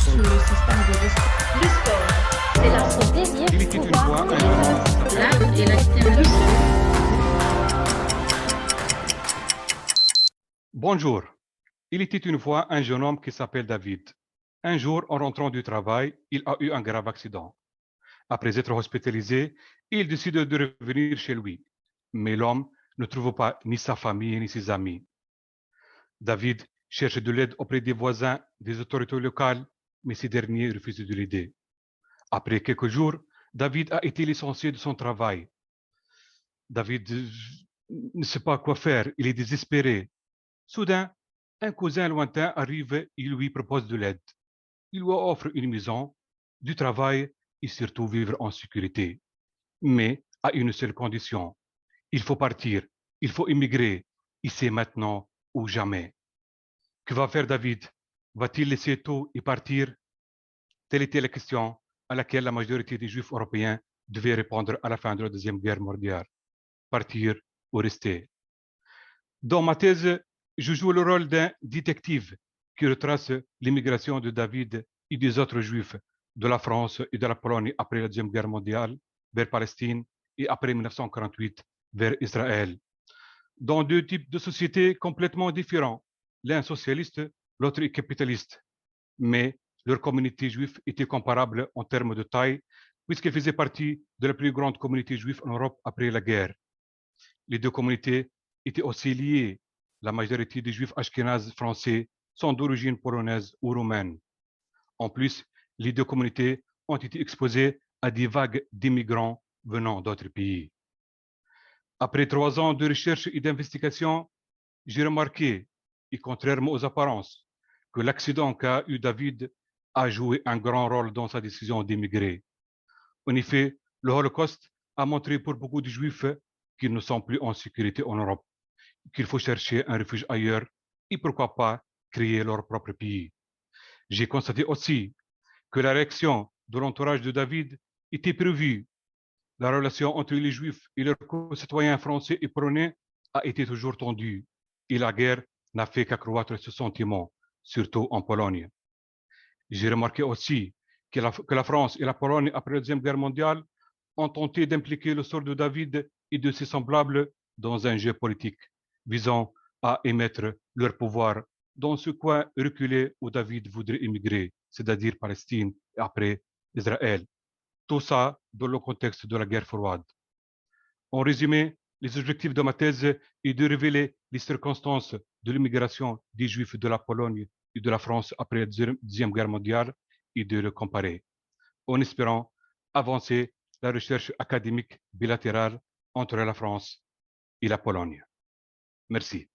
sur le système de gestion. Le sport, c'est la santé, Il était une fois un jeune homme qui s'appelait l'art et l'extérieur. Bonjour. Il était une fois un jeune homme qui s'appelle David. Un jour, en rentrant du travail, il a eu un grave accident. Après être hospitalisé, il décide de revenir chez lui. Mais l'homme ne trouve pas ni sa famille ni ses amis. David cherche de l'aide auprès des voisins, des autorités locales, mais ces derniers refusent de l'aider. Après quelques jours, David a été licencié de son travail. David ne sait pas quoi faire, il est désespéré. Soudain, un cousin lointain arrive et lui propose de l'aide. Il lui offre une maison, du travail et surtout vivre en sécurité. Mais à une seule condition. Il faut partir, il faut immigrer, et c'est maintenant ou jamais. Que va faire David? Va-t-il laisser tout et partir? Telle était la question à laquelle la majorité des Juifs européens devaient répondre à la fin de la Deuxième Guerre mondiale. Partir ou rester. Dans ma thèse, je joue le rôle d'un détective qui retrace l'immigration de David et des autres Juifs de la France et de la Pologne après la Deuxième Guerre mondiale vers Palestine et après 1948 vers Israël. Dans deux types de sociétés complètement différents, l'un socialiste, l'autre capitaliste. Mais leur communauté juive était comparable en termes de taille, puisqu'elle faisait partie de la plus grande communauté juive en Europe après la guerre. Les deux communautés étaient aussi liées. La majorité des juifs ashkénazes français sont d'origine polonaise ou roumaine. En plus, les deux communautés ont été exposées à des vagues d'immigrants venant d'autres pays. Après 3 ans de recherche et d'investigation, j'ai remarqué, et contrairement aux apparences, que l'accident qu'a eu David a joué un grand rôle dans sa décision d'émigrer. En effet, le Holocauste a montré pour beaucoup de Juifs qu'ils ne sont plus en sécurité en Europe, qu'il faut chercher un refuge ailleurs et pourquoi pas créer leur propre pays. J'ai constaté aussi que la réaction de l'entourage de David était prévue. La relation entre les Juifs et leurs concitoyens français et polonais a été toujours tendue et la guerre n'a fait qu'accroître ce sentiment, surtout en Pologne. J'ai remarqué aussi que la France et la Pologne, après la Deuxième Guerre mondiale, ont tenté d'impliquer le sort de David et de ses semblables dans un jeu politique visant à émettre leur pouvoir dans ce coin reculé où David voudrait immigrer, c'est-à-dire Palestine et après Israël. Tout ça dans le contexte de la guerre froide. En résumé, les objectifs de ma thèse est de révéler les circonstances de l'immigration des Juifs de la Pologne et de la France après la Deuxième Guerre mondiale et de le comparer, en espérant avancer la recherche académique bilatérale entre la France et la Pologne. Merci.